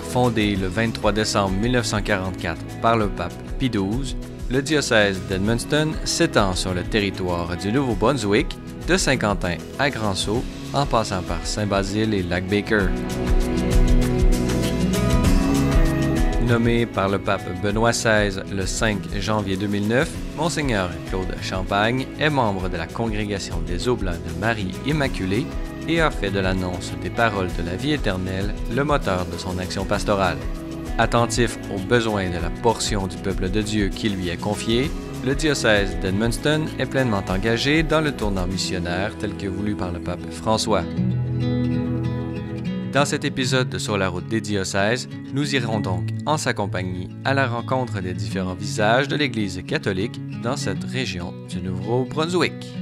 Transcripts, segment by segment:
Fondé le 23 décembre 1944 par le pape Pie XII, le diocèse d'Edmundston s'étend sur le territoire du Nouveau-Brunswick, de Saint-Quentin à Grand-Sault, en passant par Saint-Basile et Lac-Baker. Nommé par le pape Benoît XVI le 5 janvier 2009, Monseigneur Claude Champagne est membre de la Congrégation des Oblats de Marie Immaculée et a fait de l'annonce des paroles de la vie éternelle le moteur de son action pastorale. Attentif aux besoins de la portion du peuple de Dieu qui lui est confiée, le diocèse d'Edmundston est pleinement engagé dans le tournant missionnaire tel que voulu par le pape François. Dans cet épisode de Sur la route des diocèses, nous irons donc en sa compagnie à la rencontre des différents visages de l'Église catholique dans cette région du Nouveau-Brunswick.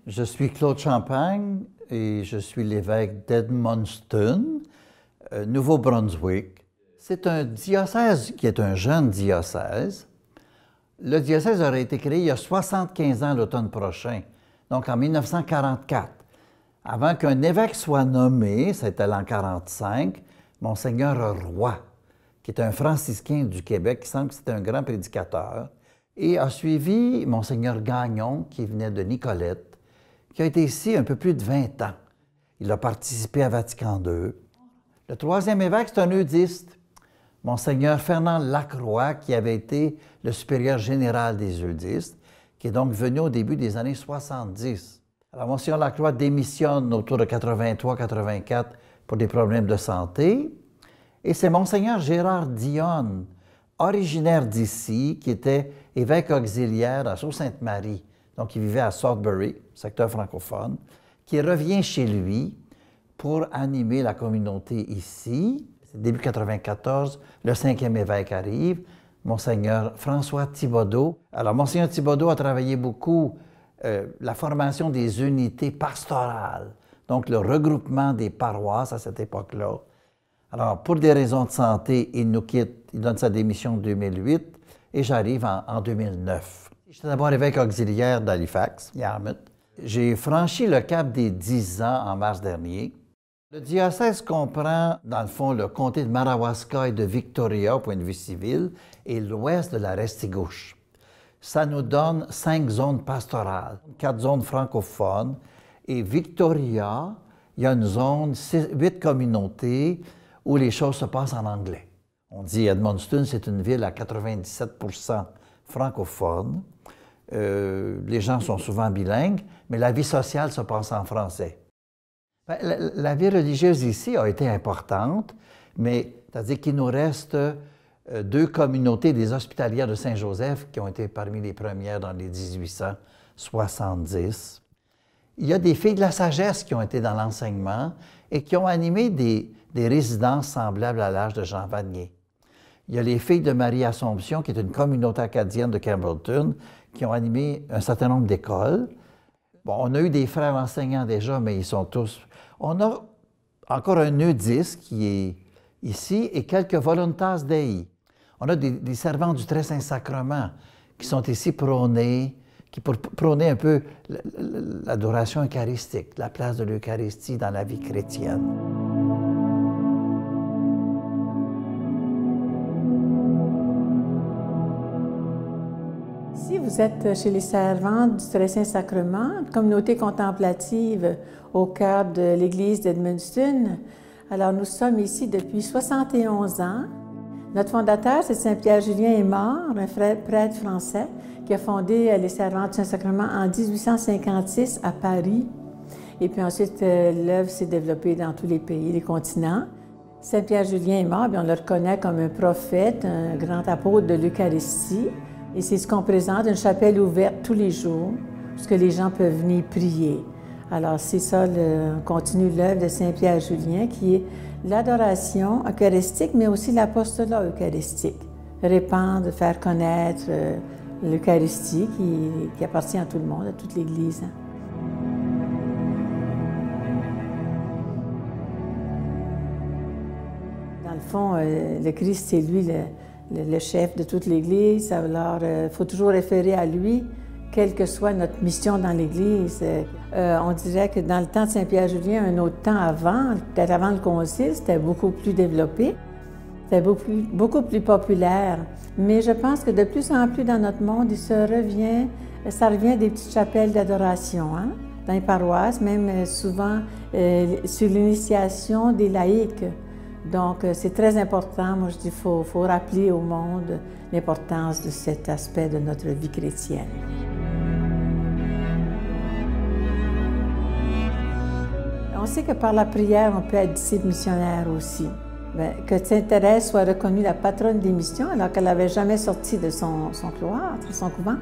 Je suis Claude Champagne et je suis l'évêque d'Edmundston, Nouveau-Brunswick. C'est un diocèse qui est un jeune diocèse. Le diocèse aurait été créé il y a 75 ans l'automne prochain, donc en 1944. Avant qu'un évêque soit nommé, c'était l'an 45, Monseigneur Roy, qui est un franciscain du Québec, qui semble que c'était un grand prédicateur, et a suivi Monseigneur Gagnon, qui venait de Nicolette, qui a été ici un peu plus de 20 ans. Il a participé à Vatican II. Le troisième évêque, c'est un eudiste, Monseigneur Fernand Lacroix, qui avait été le supérieur général des eudistes, qui est donc venu au début des années 70. Alors, Monseigneur Lacroix démissionne autour de 83-84 pour des problèmes de santé. Et c'est Monseigneur Gérard Dionne, originaire d'ici, qui était évêque auxiliaire à Sault-Sainte-Marie, donc il vivait à Sudbury, secteur francophone, qui revient chez lui pour animer la communauté ici. Début 94, le 5e évêque arrive, Monseigneur François Thibodeau. Alors, Monseigneur Thibodeau a travaillé beaucoup la formation des unités pastorales, donc le regroupement des paroisses à cette époque-là. Alors, pour des raisons de santé, il nous quitte, il donne sa démission en 2008 et j'arrive en 2009. J'étais d'abord évêque auxiliaire d'Halifax, Yarmouth. J'ai franchi le cap des 10 ans en mars dernier. Le diocèse comprend, dans le fond, le comté de Madawaska et de Victoria au point de vue civil et l'ouest de la Restigouche. Ça nous donne 5 zones pastorales, 4 zones francophones. Et Victoria, il y a une zone, 8 communautés où les choses se passent en anglais. On dit Edmundston, c'est une ville à 97% francophone. Les gens sont souvent bilingues, mais la vie sociale se passe en français. La vie religieuse ici a été importante, mais c'est-à-dire qu'il nous reste 2 communautés des hospitalières de Saint-Joseph qui ont été parmi les premières dans les 1870. Il y a des filles de la sagesse qui ont été dans l'enseignement et qui ont animé des résidences semblables à l'âge de Jean Vanier. Il y a les filles de Marie-Assomption, qui est une communauté acadienne de Campbellton, qui ont animé un certain nombre d'écoles. Bon, on a eu des frères enseignants déjà, mais ils sont tous... On a encore un eudiste qui est ici et quelques voluntas dei. On a des servantes du Très Saint-Sacrement qui sont ici prônées, qui pour prôner un peu l'adoration eucharistique, la place de l'Eucharistie dans la vie chrétienne. Ici, vous êtes chez les servantes du Très Saint-Sacrement, communauté contemplative au cœur de l'église d'Edmundston. Alors, nous sommes ici depuis 71 ans. Notre fondateur, c'est Saint-Pierre-Julien Aymard, un prêtre français qui a fondé les servantes du Saint-Sacrement en 1856 à Paris. Et puis ensuite, l'œuvre s'est développée dans tous les pays, les continents. Saint-Pierre-Julien Aymard, bien, on le reconnaît comme un prophète, un grand apôtre de l'Eucharistie. Et c'est ce qu'on présente, une chapelle ouverte tous les jours, parce que les gens peuvent venir prier. Alors, c'est ça, on continue l'œuvre de Saint-Pierre-Julien, qui est l'adoration eucharistique, mais aussi l'apostolat eucharistique. Répandre, faire connaître l'Eucharistie qui appartient à tout le monde, à toute l'Église. Dans le fond, le Christ, c'est lui le chef de toute l'Église. Alors, il faut toujours référer à lui quelle que soit notre mission dans l'Église. On dirait que dans le temps de Saint-Pierre-Julien, un autre temps avant, peut-être avant le Concile, c'était beaucoup plus développé, c'était beaucoup plus populaire. Mais je pense que de plus en plus dans notre monde, ça revient des petites chapelles d'adoration, hein? Dans les paroisses, même souvent sur l'initiation des laïcs. Donc, c'est très important. Moi, je dis qu'il faut rappeler au monde l'importance de cet aspect de notre vie chrétienne. On sait que par la prière, on peut être disciple missionnaire aussi. Bien, que Sainte Thérèse soit reconnue la patronne des missions alors qu'elle n'avait jamais sorti de son cloître, son couvent.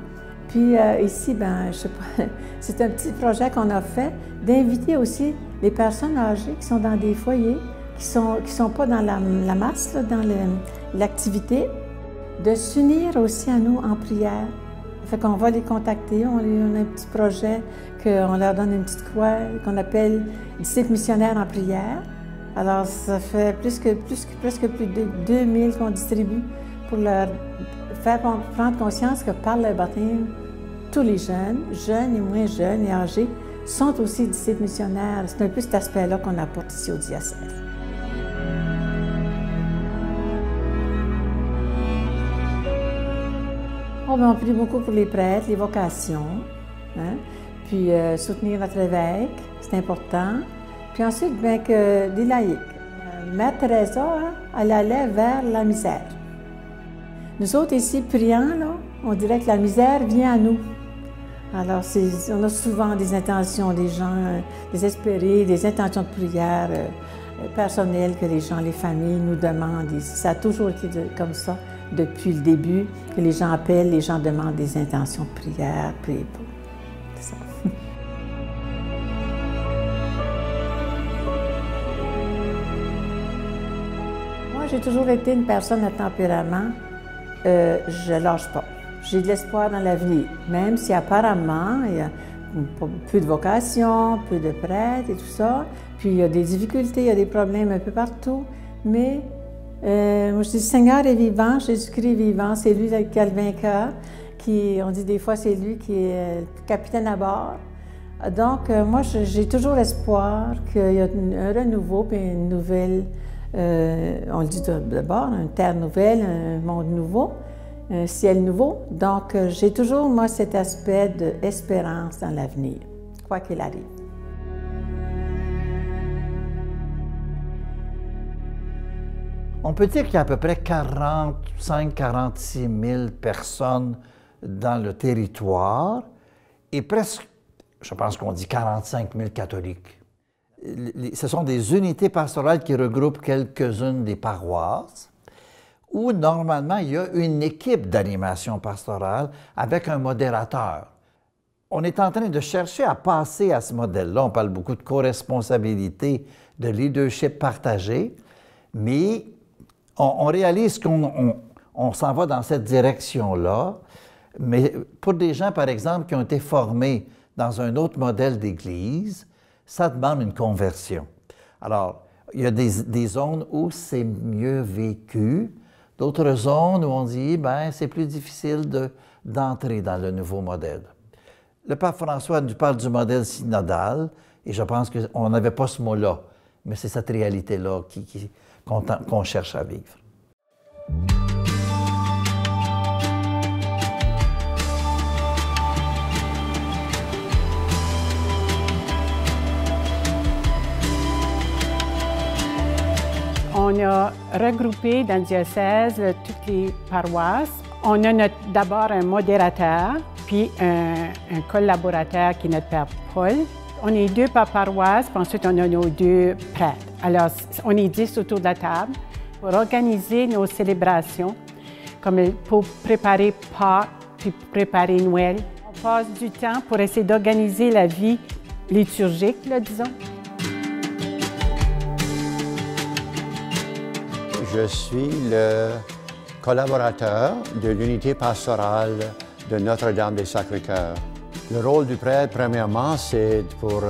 Puis ici, ben, je sais pas, c'est un petit projet qu'on a fait d'inviter aussi les personnes âgées qui sont dans des foyers, qui sont pas dans la masse, là, dans l'activité, de s'unir aussi à nous en prière. Fait qu'on va les contacter, on a un petit projet qu'on leur donne une petite croix qu'on appelle disciples missionnaires en prière. Alors, ça fait presque plus de 2000 qu'on distribue pour leur faire prendre conscience que par le baptême, tous les jeunes et moins jeunes et âgés, sont aussi disciples missionnaires. C'est un peu cet aspect-là qu'on apporte ici au diocèse. On prie beaucoup pour les prêtres, les vocations, hein? Puis soutenir notre évêque, c'est important. Puis ensuite, bien que des laïcs. Mère Teresa, elle allait vers la misère. Nous autres ici, priants, là, on dirait que la misère vient à nous. Alors, on a souvent des intentions des gens désespérés, des intentions de prière personnelles que les gens, les familles nous demandent. Ça a toujours été comme ça depuis le début, que les gens appellent, les gens demandent des intentions de prière, priez pour. C'est ça. Moi, j'ai toujours été une personne à tempérament. Je lâche pas. J'ai de l'espoir dans l'avenir, même si apparemment il y a peu de vocations, peu de prêtres et tout ça, puis il y a des difficultés, il y a des problèmes un peu partout, mais moi je dis, le Seigneur est vivant, Jésus-Christ est vivant, c'est lui qui a le vainqueur, on dit des fois c'est lui qui est le capitaine à bord. Donc moi j'ai toujours espoir qu'il y a un renouveau puis une nouvelle, on le dit d'abord, une terre nouvelle, un monde nouveau, un ciel nouveau. Donc j'ai toujours moi cet aspect d'espérance dans l'avenir, quoi qu'il arrive. On peut dire qu'il y a à peu près 45-46 000 personnes dans le territoire et presque, je pense qu'on dit 45 000 catholiques. Ce sont des unités pastorales qui regroupent quelques-unes des paroisses où normalement il y a une équipe d'animation pastorale avec un modérateur. On est en train de chercher à passer à ce modèle-là. On parle beaucoup de co-responsabilité, de leadership partagé, mais on réalise qu'on s'en va dans cette direction-là, mais pour des gens, par exemple, qui ont été formés dans un autre modèle d'Église, ça demande une conversion. Alors, il y a des zones où c'est mieux vécu, d'autres zones où on dit, bien, c'est plus difficile d'entrer dans le nouveau modèle. Le pape François nous parle du modèle synodal, et je pense qu'on n'avait pas ce mot-là, mais c'est cette réalité-là qu'on cherche à vivre. On a regroupé dans le diocèse toutes les paroisses. On a d'abord un modérateur, puis un collaborateur qui est notre Père Paul. On est 2 par paroisse, puis ensuite on a nos 2 prêtres. Alors, on est 10 autour de la table pour organiser nos célébrations, comme pour préparer Pâques, puis préparer Noël. On passe du temps pour essayer d'organiser la vie liturgique, là, disons. Je suis le collaborateur de l'unité pastorale de Notre-Dame des Sacrés-Cœurs. Le rôle du prêtre, premièrement, c'est pour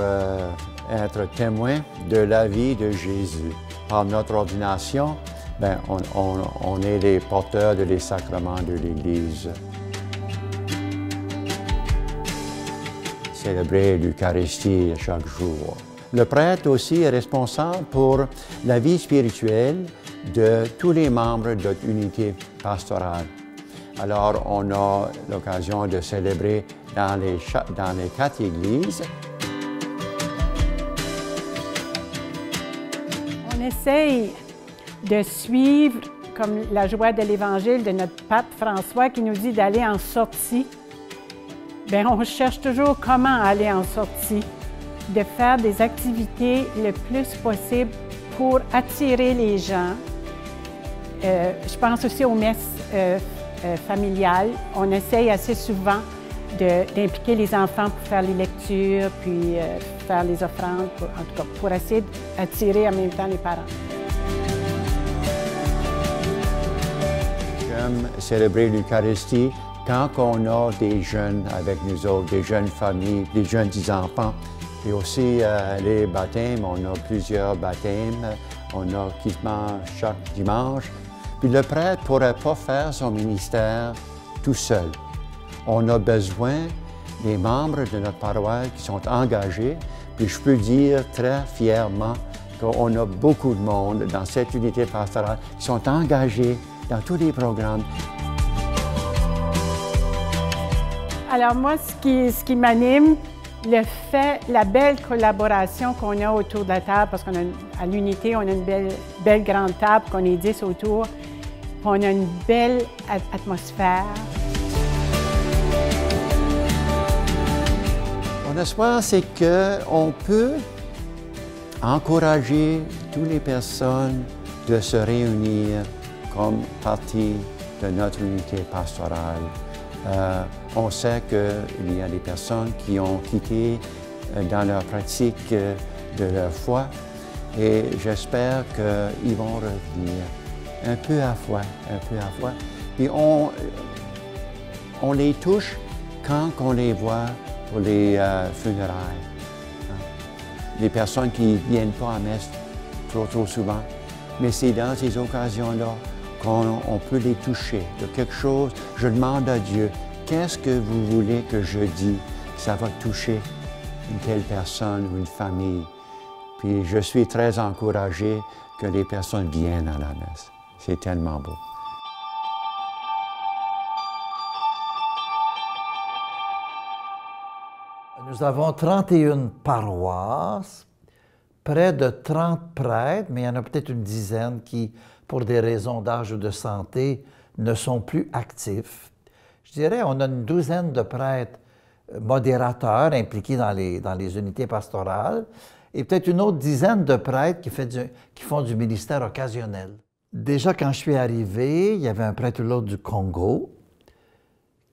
être témoin de la vie de Jésus. Par notre ordination, on est les porteurs des sacrements de l'Église. célébrer l'Eucharistie chaque jour. Le prêtre aussi est responsable pour la vie spirituelle de tous les membres de notre unité pastorale. Alors, on a l'occasion de célébrer dans les 4 églises. On essaye de suivre comme la joie de l'Évangile de notre pape François qui nous dit d'aller en sortie. Bien, on cherche toujours comment aller en sortie, de faire des activités le plus possible pour attirer les gens. Je pense aussi aux messes familiales. On essaye assez souvent d'impliquer les enfants pour faire les lectures, puis faire les offrandes, en tout cas pour essayer d'attirer en même temps les parents. J'aime célébrer l'Eucharistie quand on a des jeunes avec nous autres, des jeunes familles, des jeunes enfants. Et aussi les baptêmes, on a plusieurs baptêmes, on a quasiment chaque dimanche. Puis le prêtre ne pourrait pas faire son ministère tout seul. On a besoin des membres de notre paroisse qui sont engagés. Puis je peux dire très fièrement qu'on a beaucoup de monde dans cette unité pastorale qui sont engagés dans tous les programmes. Alors moi, ce qui m'anime, la belle collaboration qu'on a autour de la table, parce qu'à l'unité, on a une belle grande table, qu'on est 10 autour, on a une belle atmosphère. Mon espoir, c'est qu'on peut encourager toutes les personnes de se réunir comme partie de notre unité pastorale. On sait qu'il y a des personnes qui ont quitté dans leur pratique de leur foi et j'espère qu'ils vont revenir un peu à fois. Puis on les touche quand on les voit pour les funérailles. Les personnes qui ne viennent pas à messe trop souvent, mais c'est dans ces occasions-là qu'on peut les toucher de quelque chose. Je demande à Dieu, qu'est-ce que vous voulez que je dise? Ça va toucher une telle personne ou une famille. Puis je suis très encouragé que les personnes viennent à la messe. C'est tellement beau. Nous avons 31 paroisses, près de 30 prêtres, mais il y en a peut-être une dizaine qui, pour des raisons d'âge ou de santé, ne sont plus actifs. Je dirais on a une douzaine de prêtres modérateurs impliqués dans les unités pastorales et peut-être une autre dizaine de prêtres qui font du ministère occasionnel. Déjà, quand je suis arrivé, il y avait un prêtre ou l'autre du Congo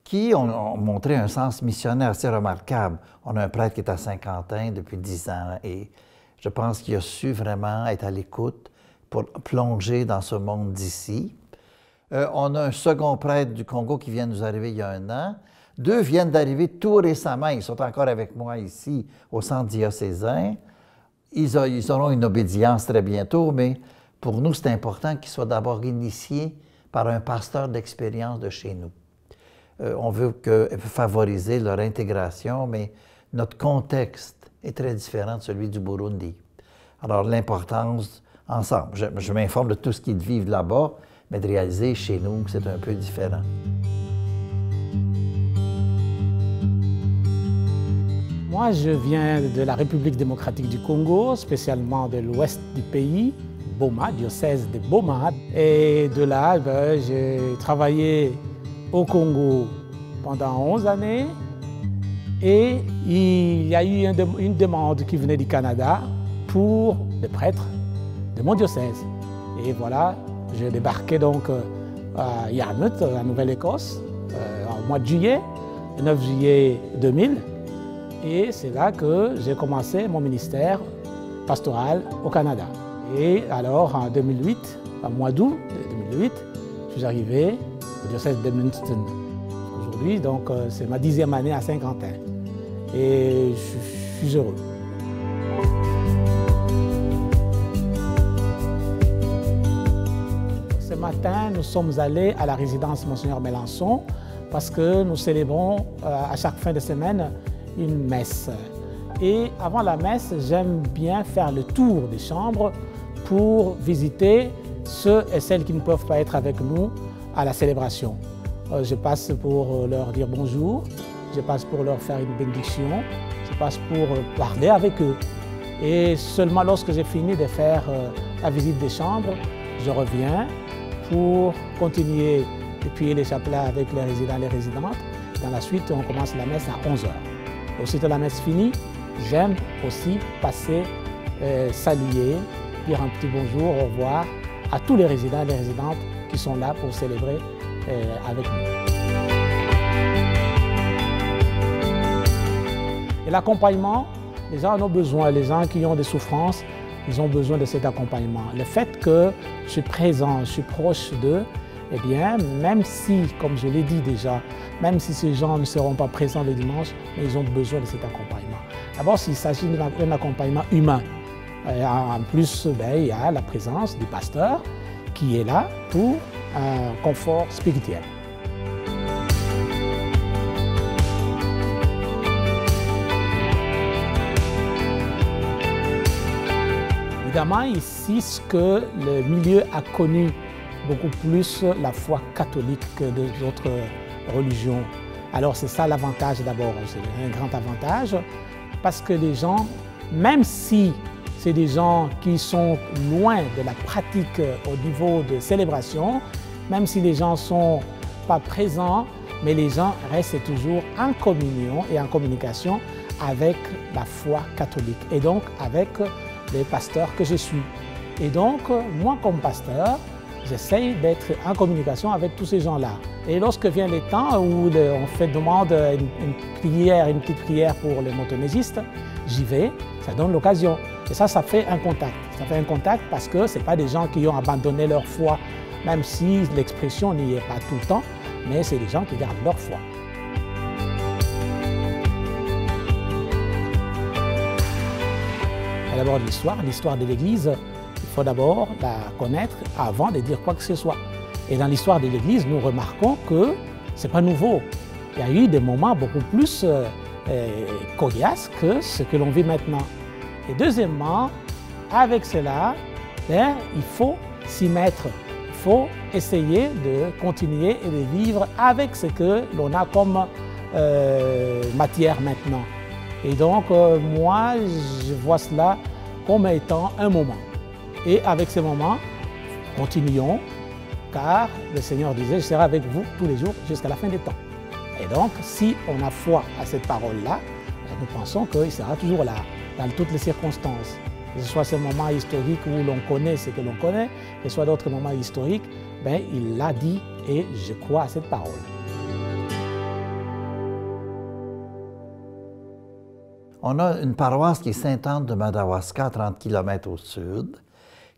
qui ont montré un sens missionnaire assez remarquable. On a un prêtre qui est à Saint-Quentin depuis 10 ans et je pense qu'il a su vraiment être à l'écoute pour plonger dans ce monde d'ici. On a un second prêtre du Congo qui vient de nous arriver il y a 1 an. 2 viennent d'arriver tout récemment. Ils sont encore avec moi ici au centre diocésain. Ils auront une obédience très bientôt, mais pour nous, c'est important qu'ils soient d'abord initiés par un pasteur d'expérience de chez nous. On veut favoriser leur intégration, mais notre contexte est très différent de celui du Burundi. Alors, l'importance, ensemble, je m'informe de tout ce qu'ils vivent là-bas, mais de réaliser chez nous que c'est un peu différent. Moi, je viens de la République démocratique du Congo, spécialement de l'ouest du pays, Boma, diocèse de Boma. Et de là, j'ai travaillé au Congo pendant 11 années. Et il y a eu une demande qui venait du Canada pour des prêtres de mon diocèse. Et voilà, j'ai débarqué donc à Yarmouth, en Nouvelle-Écosse, au mois de juillet, le 9 juillet 2000. Et c'est là que j'ai commencé mon ministère pastoral au Canada. Et alors, en 2008, en mois d'août 2008, je suis arrivé au diocèse d'Edmundston. Aujourd'hui, donc, c'est ma 10e année à Saint-Quentin. Et je suis heureux. Ce matin, nous sommes allés à la résidence Monseigneur Mélenchon parce que nous célébrons à chaque fin de semaine une messe. Et avant la messe, j'aime bien faire le tour des chambres pour visiter ceux et celles qui ne peuvent pas être avec nous à la célébration. Je passe pour leur dire bonjour, je passe pour leur faire une bénédiction, je passe pour parler avec eux. Et seulement lorsque j'ai fini de faire la visite des chambres, je reviens pour continuer de prier les chapelets avec les résidents et les résidentes. Dans la suite, on commence la messe à 11 h. Aussitôt la messe finie, j'aime aussi passer, saluer, dire un petit bonjour, au revoir à tous les résidents et les résidentes qui sont là pour célébrer avec nous. Et l'accompagnement, les gens en ont besoin, les gens qui ont des souffrances, ils ont besoin de cet accompagnement. Le fait que je suis présent, je suis proche d'eux, eh bien, même si, comme je l'ai dit déjà, même si ces gens ne seront pas présents le dimanche, mais ils ont besoin de cet accompagnement. D'abord, s'il s'agit d'un accompagnement humain. En plus, il y a la présence du pasteur qui est là pour un confort spirituel. Évidemment, ici, ce que le milieu a connu beaucoup plus la foi catholique que d'autres religions. Alors c'est ça l'avantage d'abord, c'est un grand avantage, parce que les gens, même si c'est des gens qui sont loin de la pratique au niveau de célébration, même si les gens ne sont pas présents, mais les gens restent toujours en communion et en communication avec la foi catholique et donc avec les pasteurs que je suis. Et donc, moi comme pasteur, j'essaye d'être en communication avec tous ces gens-là. Et lorsque vient le temps où on demande une petite prière pour les motonésistes, j'y vais, ça donne l'occasion. Et ça fait un contact. Ça fait un contact parce que ce n'est pas des gens qui ont abandonné leur foi, même si l'expression n'y est pas tout le temps, mais c'est des gens qui gardent leur foi. Et d'abord l'histoire de l'Église, il faut d'abord la connaître avant de dire quoi que ce soit. Et dans l'histoire de l'Église, nous remarquons que ce n'est pas nouveau. Il y a eu des moments beaucoup plus coriaces que ce que l'on vit maintenant. Et deuxièmement, avec cela, il faut s'y mettre. Il faut essayer de continuer et de vivre avec ce que l'on a comme matière maintenant. Et donc, moi, je vois cela comme étant un moment. Et avec ce moment, continuons, car le Seigneur disait, je serai avec vous tous les jours jusqu'à la fin des temps. Et donc, si on a foi à cette parole-là, nous pensons qu'il sera toujours là, dans toutes les circonstances. Que ce soit ce moment historique où l'on connaît ce que l'on connaît, que ce soit d'autres moments historiques, il l'a dit et je crois à cette parole. On a une paroisse qui est Sainte-Anne de Madawaska, à 30 km au sud,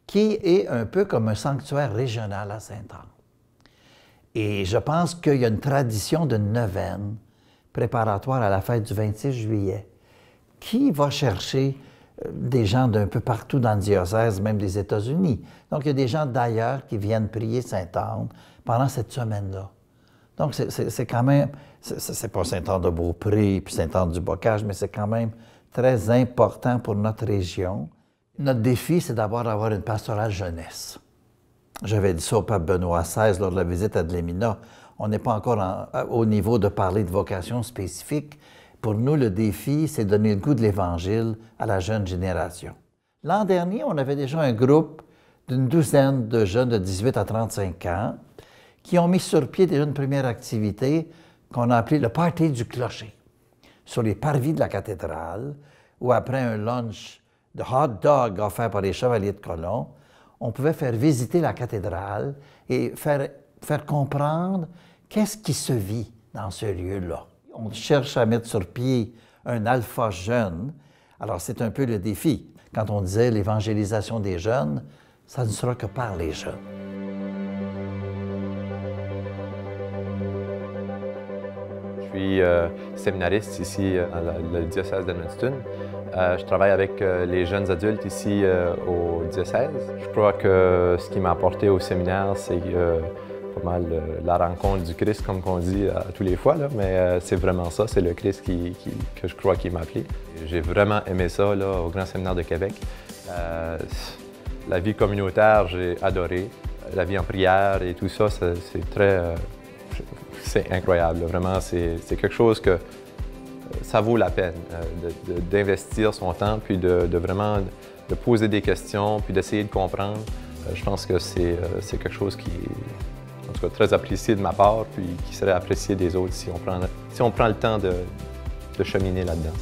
qui est un peu comme un sanctuaire régional à Sainte-Anne. Et je pense qu'il y a une tradition de neuvaine préparatoire à la fête du 26 juillet qui va chercher des gens d'un peu partout dans le diocèse, même des États-Unis. Donc, il y a des gens d'ailleurs qui viennent prier Sainte-Anne pendant cette semaine-là. Donc, c'est quand même, c'est pas Sainte-Anne de Beaupré puis Sainte-Anne du Bocage, mais c'est quand même très important pour notre région. Notre défi, c'est d'abord d'avoir une pastorale jeunesse. J'avais dit ça au pape Benoît XVI lors de la visite à Dlémina. On n'est pas encore au niveau de parler de vocation spécifique. Pour nous, le défi, c'est de donner le goût de l'Évangile à la jeune génération. L'an dernier, on avait déjà un groupe d'une douzaine de jeunes de 18 à 35 ans qui ont mis sur pied déjà une première activité qu'on a appelée le Party du clocher, sur les parvis de la cathédrale, où après un lunch de hot dog offert par les chevaliers de Colomb, on pouvait faire visiter la cathédrale et faire comprendre qu'est-ce qui se vit dans ce lieu-là. On cherche à mettre sur pied un alpha jeune. Alors, c'est un peu le défi. Quand on disait l'évangélisation des jeunes, ça ne sera que par les jeunes. Je suis séminariste ici dans le diocèse d'Edmundston. Je travaille avec les jeunes adultes ici au diocèse. Je crois que ce qui m'a apporté au séminaire, c'est pas mal la rencontre du Christ, comme on dit à tous les fois, là, mais c'est vraiment ça, c'est le Christ que je crois qui m'a appelé. J'ai vraiment aimé ça là, au Grand Séminaire de Québec. La vie communautaire, j'ai adoré. La vie en prière et tout ça, c'est incroyable. Vraiment, c'est quelque chose que ça vaut la peine d'investir son temps, puis de vraiment de poser des questions, puis d'essayer de comprendre. Je pense que c'est quelque chose qui est, en tout cas, très apprécié de ma part, puis qui serait apprécié des autres si on prend le temps de cheminer là-dedans.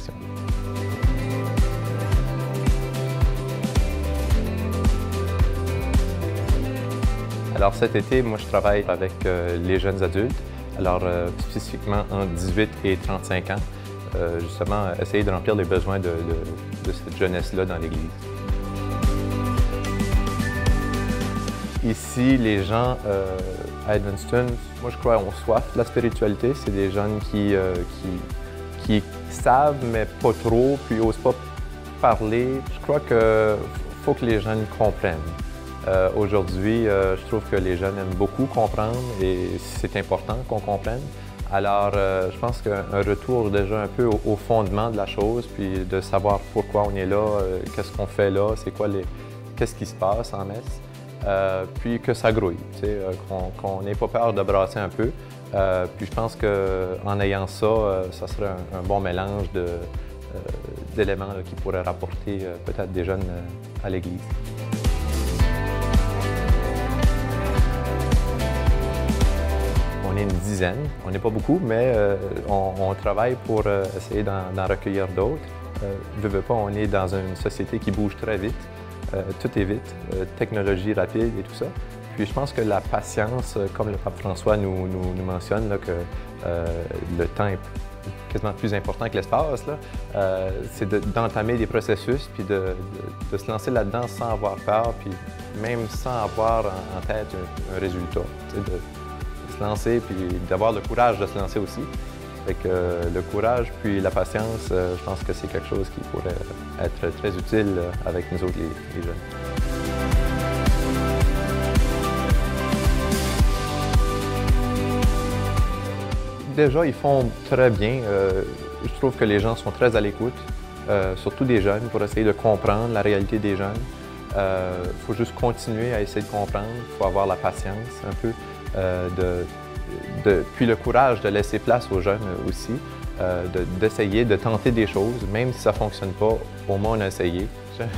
Alors cet été, moi je travaille avec les jeunes adultes, alors spécifiquement entre 18 et 35 ans, justement essayer de remplir les besoins de cette jeunesse-là dans l'Église. Ici, les gens à Edmundston, moi je crois, ont soif de la spiritualité. C'est des jeunes qui savent, mais pas trop, puis n'osent pas parler. Je crois qu'il faut que les jeunes comprennent. Aujourd'hui, je trouve que les jeunes aiment beaucoup comprendre et c'est important qu'on comprenne. Alors, je pense qu'un retour déjà un peu au fondement de la chose, puis de savoir pourquoi on est là, qu'est-ce qu'on fait là, qu'est-ce qui se passe en messe. Puis que ça grouille, qu'on n'ait pas peur de brasser un peu. Puis je pense qu'en ayant ça, ça serait un bon mélange d'éléments qui pourraient rapporter peut-être des jeunes à l'Église. On est une dizaine, on n'est pas beaucoup, mais on travaille pour essayer d'en recueillir d'autres. Veux pas, on est dans une société qui bouge très vite. Tout est vite, technologie rapide et tout ça. Puis je pense que la patience, comme le pape François nous mentionne, là, que le temps est quasiment plus important que l'espace, c'est d'entamer des processus, puis de se lancer là-dedans sans avoir peur, puis même sans avoir en tête un résultat. De se lancer, puis d'avoir le courage de se lancer aussi. Fait que le courage puis la patience, je pense que c'est quelque chose qui pourrait être très utile avec nous autres, les jeunes. Déjà, ils font très bien. Je trouve que les gens sont très à l'écoute, surtout des jeunes, pour essayer de comprendre la réalité des jeunes. Il faut juste continuer à essayer de comprendre. Il faut avoir la patience un peu, puis le courage de laisser place aux jeunes aussi, d'essayer, de tenter des choses, même si ça ne fonctionne pas, au moins on a essayé.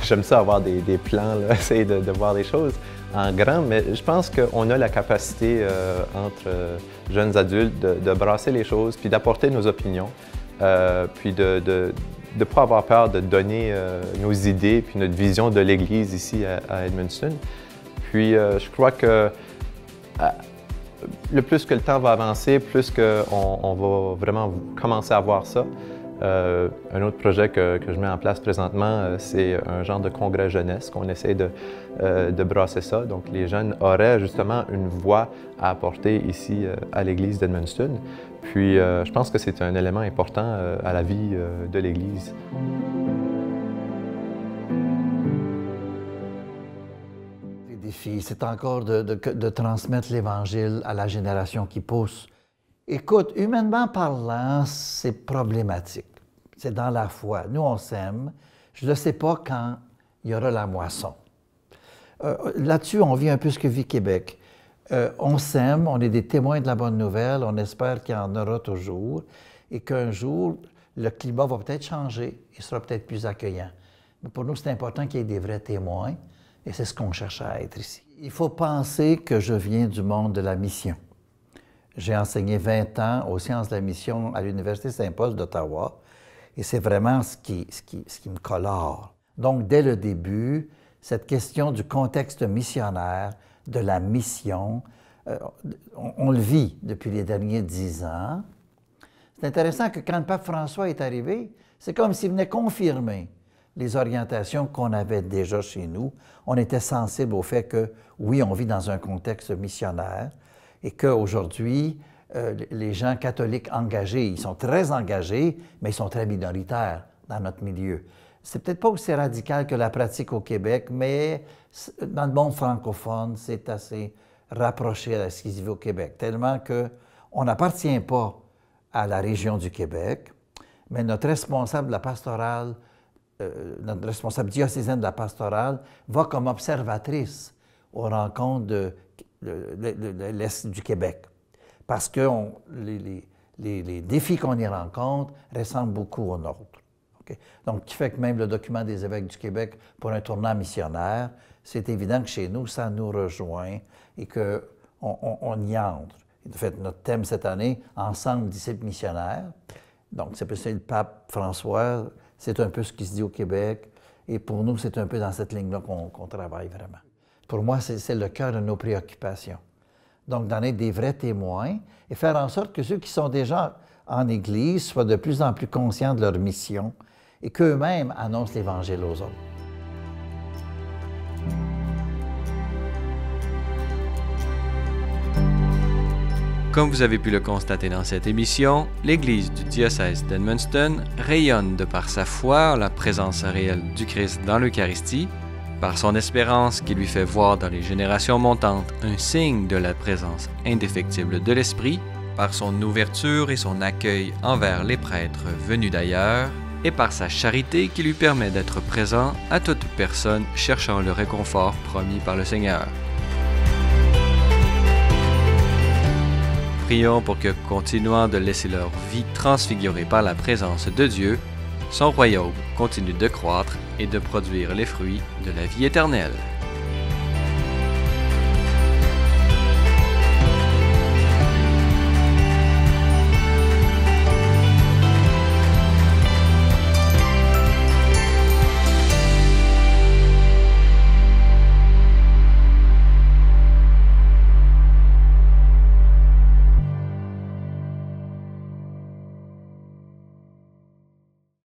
J'aime ça avoir des plans, là, essayer de voir des choses en grand, mais je pense qu'on a la capacité entre jeunes adultes de brasser les choses, puis d'apporter nos opinions, puis de ne pas avoir peur de donner nos idées, puis notre vision de l'Église ici à Edmundston. Puis je crois que le plus que le temps va avancer, plus qu'on va vraiment commencer à voir ça. Un autre projet que je mets en place présentement, c'est un genre de congrès jeunesse qu'on essaie de brasser ça. Donc les jeunes auraient justement une voix à apporter ici à l'Église d'Edmundston. Puis je pense que c'est un élément important à la vie de l'Église. C'est encore de transmettre l'Évangile à la génération qui pousse. Écoute, humainement parlant, c'est problématique. C'est dans la foi. Nous, on s'aime. Je ne sais pas quand il y aura la moisson. Là-dessus, on vit un peu ce que vit Québec. On s'aime, on est des témoins de la bonne nouvelle, on espère qu'il y en aura toujours et qu'un jour, le climat va peut-être changer et sera peut-être plus accueillant. Mais pour nous, c'est important qu'il y ait des vrais témoins. Et c'est ce qu'on cherche à être ici. Il faut penser que je viens du monde de la mission. J'ai enseigné 20 ans aux sciences de la mission à l'Université Saint-Paul d'Ottawa et c'est vraiment ce qui me colore. Donc, dès le début, cette question du contexte missionnaire, de la mission, on le vit depuis les derniers 10 ans. C'est intéressant que quand le pape François est arrivé, c'est comme s'il venait confirmer les orientations qu'on avait déjà chez nous. On était sensible au fait que, oui, on vit dans un contexte missionnaire et qu'aujourd'hui, les gens catholiques engagés, ils sont très engagés, mais ils sont très minoritaires dans notre milieu. C'est peut-être pas aussi radical que la pratique au Québec, mais dans le monde francophone, c'est assez rapproché à ce qui se vit au Québec, tellement qu'on n'appartient pas à la région du Québec, mais notre responsable de la pastorale, notre responsable diocésaine de la pastorale, va comme observatrice aux rencontres de l'Est du Québec. Parce que les défis qu'on y rencontre ressemblent beaucoup aux nôtres. Okay? Donc, qui fait que même le document des évêques du Québec pour un tournant missionnaire, c'est évident que chez nous, ça nous rejoint et qu'on y entre. En fait, notre thème cette année, Ensemble, disciples missionnaires. Donc, c'est le pape François, c'est un peu ce qui se dit au Québec. Et pour nous, c'est un peu dans cette ligne-là qu'on travaille vraiment. Pour moi, c'est le cœur de nos préoccupations. Donc, d'en être des vrais témoins et faire en sorte que ceux qui sont déjà en Église soient de plus en plus conscients de leur mission et qu'eux-mêmes annoncent l'Évangile aux autres. Comme vous avez pu le constater dans cette émission, l'Église du diocèse d'Edmundston rayonne de par sa foi en la présence réelle du Christ dans l'Eucharistie, par son espérance qui lui fait voir dans les générations montantes un signe de la présence indéfectible de l'Esprit, par son ouverture et son accueil envers les prêtres venus d'ailleurs, et par sa charité qui lui permet d'être présent à toute personne cherchant le réconfort promis par le Seigneur. Prions pour que, continuant de laisser leur vie transfigurée par la présence de Dieu, son royaume continue de croître et de produire les fruits de la vie éternelle.